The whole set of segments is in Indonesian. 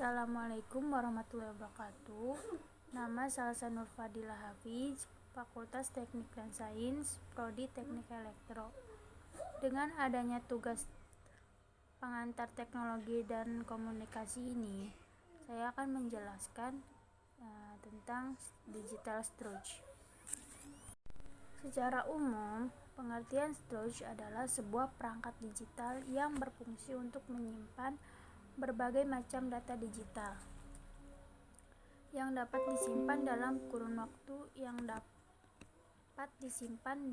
Assalamualaikum warahmatullahi wabarakatuh. Nama Salsa Nurfadilah Hafiz, Fakultas Teknik dan Sains, Prodi Teknik Elektro. Dengan adanya tugas pengantar teknologi dan komunikasi ini, saya akan menjelaskan tentang digital storage. Secara umum, pengertian storage adalah sebuah perangkat digital yang berfungsi untuk menyimpan berbagai macam data digital yang dapat disimpan dalam kurun waktu yang dapat disimpan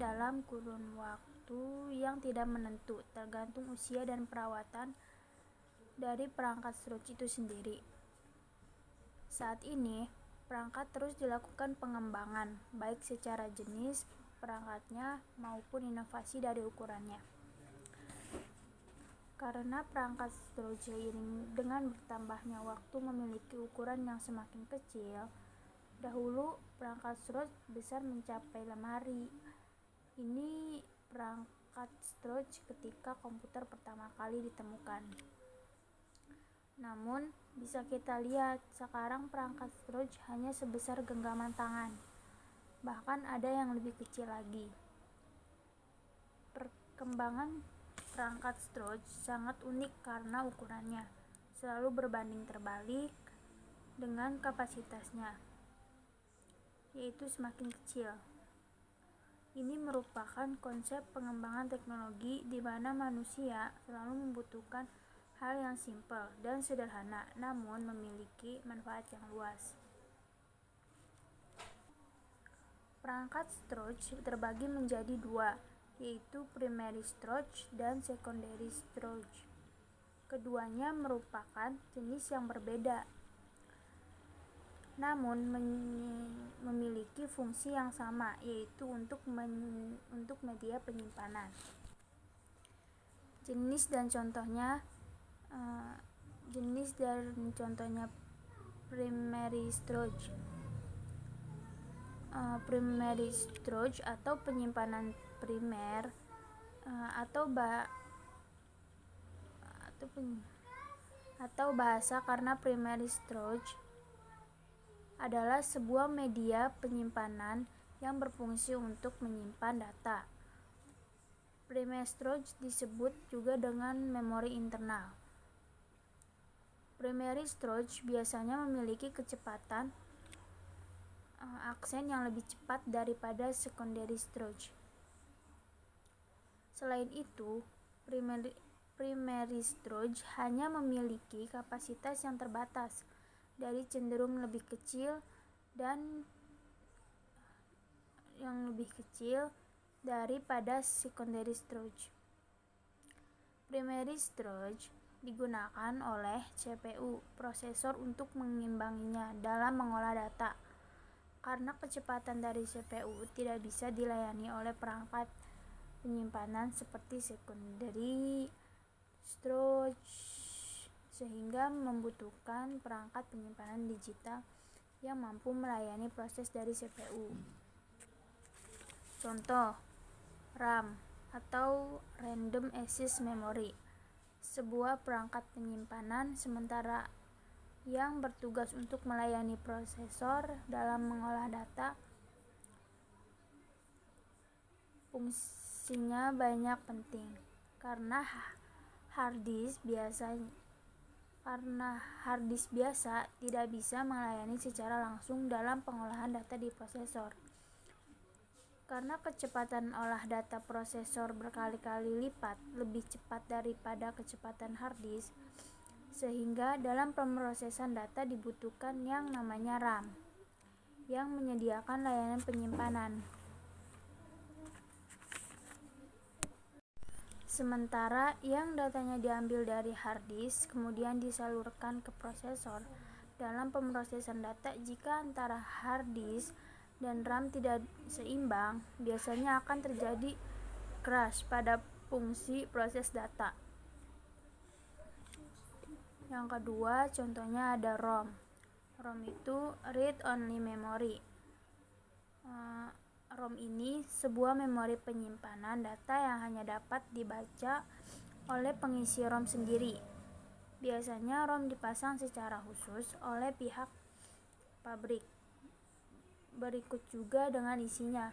dalam kurun waktu yang tidak menentu, tergantung usia dan perawatan dari perangkat storage itu sendiri. Saat ini, perangkat terus dilakukan pengembangan, baik secara jenis perangkatnya maupun inovasi dari ukurannya. Karena perangkat storage seiring dengan bertambahnya waktu memiliki ukuran yang semakin kecil, dahulu perangkat storage besar mencapai lemari. Ini perangkat storage ketika komputer pertama kali ditemukan. Namun, bisa kita lihat sekarang perangkat storage hanya sebesar genggaman tangan. Bahkan ada yang lebih kecil lagi. Perkembangan perangkat storage sangat unik karena ukurannya selalu berbanding terbalik dengan kapasitasnya, yaitu semakin kecil. Ini merupakan konsep pengembangan teknologi di mana manusia selalu membutuhkan hal yang simpel dan sederhana, namun memiliki manfaat yang luas. Perangkat storage terbagi menjadi dua, yaitu primary storage dan secondary storage. Keduanya merupakan jenis yang berbeda, namun memiliki fungsi yang sama, yaitu untuk media penyimpanan. Jenis dan contohnya primary storage. Primary storage atau penyimpanan primer atau bahasa karena primary storage adalah sebuah media penyimpanan yang berfungsi untuk menyimpan data. Primary storage disebut juga dengan memori internal. Primary storage biasanya memiliki kecepatan akses yang lebih cepat daripada secondary storage. Selain itu, primary storage hanya memiliki kapasitas yang terbatas, dari cenderung lebih kecil daripada secondary storage. Primary storage digunakan oleh CPU, prosesor untuk mengimbanginya dalam mengolah data. Karena kecepatan dari CPU tidak bisa dilayani oleh perangkat penyimpanan seperti secondary storage, sehingga membutuhkan perangkat penyimpanan digital yang mampu melayani proses dari CPU. Contoh, RAM atau Random Access Memory, sebuah perangkat penyimpanan sementara yang bertugas untuk melayani prosesor dalam mengolah data. Fungsinya banyak penting karena hard disk biasa tidak bisa melayani secara langsung dalam pengolahan data di prosesor. Karena kecepatan olah data prosesor berkali-kali lipat lebih cepat daripada kecepatan hard disk, sehingga dalam pemrosesan data dibutuhkan yang namanya RAM, yang menyediakan layanan penyimpanan. Sementara yang datanya diambil dari hard disk kemudian disalurkan ke prosesor dalam pemrosesan data, jika antara hard disk dan RAM tidak seimbang, biasanya akan terjadi crash pada fungsi proses data. Yang kedua, contohnya ada ROM. ROM itu read only memory. ROM ini sebuah memori penyimpanan data yang hanya dapat dibaca oleh pengisi ROM sendiri. Biasanya ROM dipasang secara khusus oleh pihak pabrik. Berikut juga dengan isinya.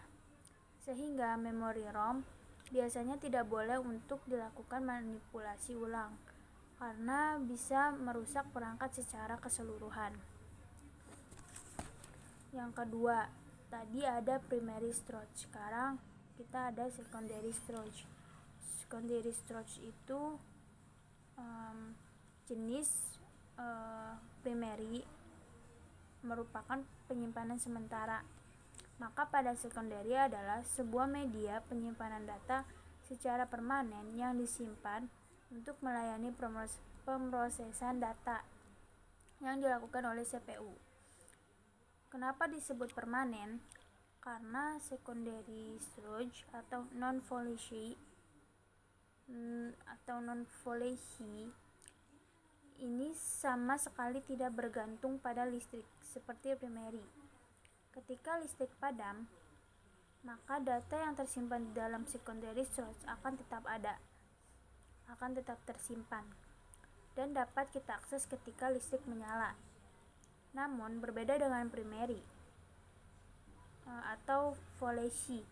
Sehingga memori ROM biasanya tidak boleh untuk dilakukan manipulasi ulang karena bisa merusak perangkat secara keseluruhan. Yang kedua, tadi ada primary storage. Sekarang kita ada secondary storage. Secondary storage itu jenis primary merupakan penyimpanan sementara. Maka pada secondary adalah sebuah media penyimpanan data secara permanen yang disimpan untuk melayani pemrosesan data yang dilakukan oleh CPU. Kenapa disebut permanen? Karena secondary storage atau non-volatile ini sama sekali tidak bergantung pada listrik seperti primary. Ketika listrik padam, maka data yang tersimpan di dalam secondary storage akan tetap tersimpan dan dapat kita akses ketika listrik menyala. Namun berbeda dengan primary atau volatile,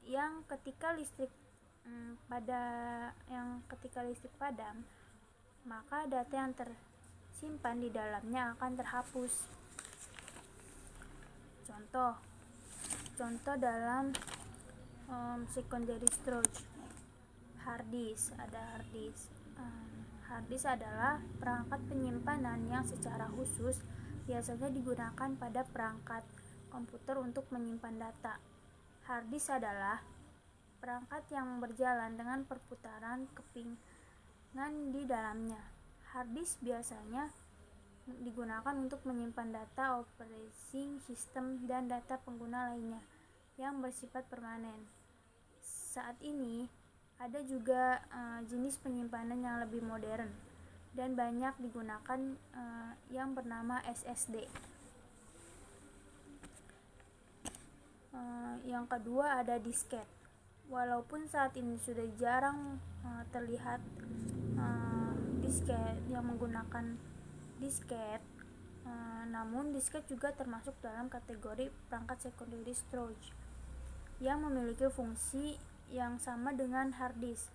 yang ketika listrik padam, maka data yang tersimpan di dalamnya akan terhapus. Contoh dalam secondary storage, hard disk. Hard disk adalah perangkat penyimpanan yang secara khusus biasanya digunakan pada perangkat komputer untuk menyimpan data. Hard disk adalah perangkat yang berjalan dengan perputaran kepingan di dalamnya. Hard disk biasanya digunakan untuk menyimpan data operating system dan data pengguna lainnya yang bersifat permanen. Saat ini ada juga jenis penyimpanan yang lebih modern dan banyak digunakan yang bernama SSD. Yang kedua ada disket. Walaupun saat ini sudah jarang terlihat disket yang menggunakan disket, namun disket juga termasuk dalam kategori perangkat secondary storage yang memiliki fungsi yang sama dengan hard disk.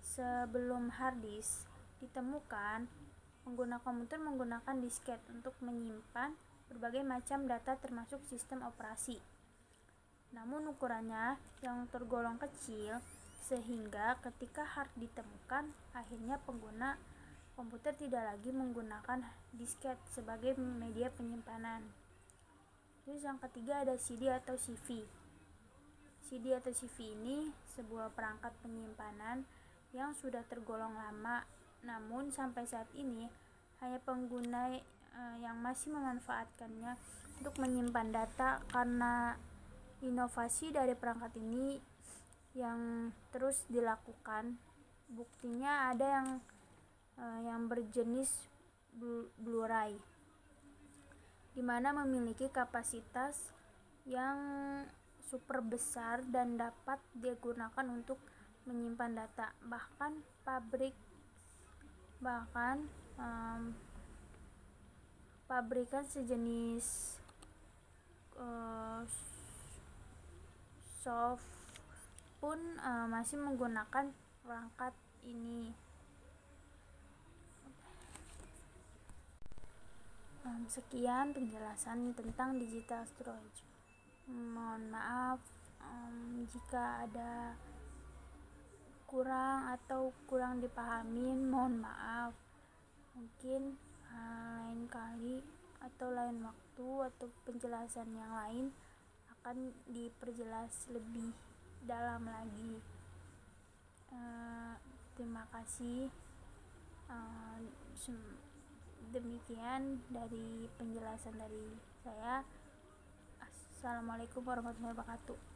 Sebelum hard disk ditemukan, pengguna komputer menggunakan disket untuk menyimpan berbagai macam data termasuk sistem operasi. Namun ukurannya yang tergolong kecil sehingga ketika hard ditemukan, akhirnya pengguna komputer tidak lagi menggunakan disket sebagai media penyimpanan. Terus yang ketiga ada CD atau CV. CD atau CV ini sebuah perangkat penyimpanan yang sudah tergolong lama, namun sampai saat ini hanya pengguna yang masih memanfaatkannya untuk menyimpan data karena inovasi dari perangkat ini yang terus dilakukan. Buktinya ada yang berjenis Blu-ray, di mana memiliki kapasitas yang super besar dan dapat digunakan untuk menyimpan data. Bahkan pabrikan sejenis soft pun masih menggunakan perangkat ini. Sekian penjelasan tentang digital storage. Mohon maaf jika ada kurang dipahami, mohon maaf. Mungkin lain kali atau lain waktu atau penjelasan yang lain akan diperjelas lebih dalam lagi. Terima kasih. Demikian dari penjelasan dari saya. Assalamualaikum warahmatullahi wabarakatuh.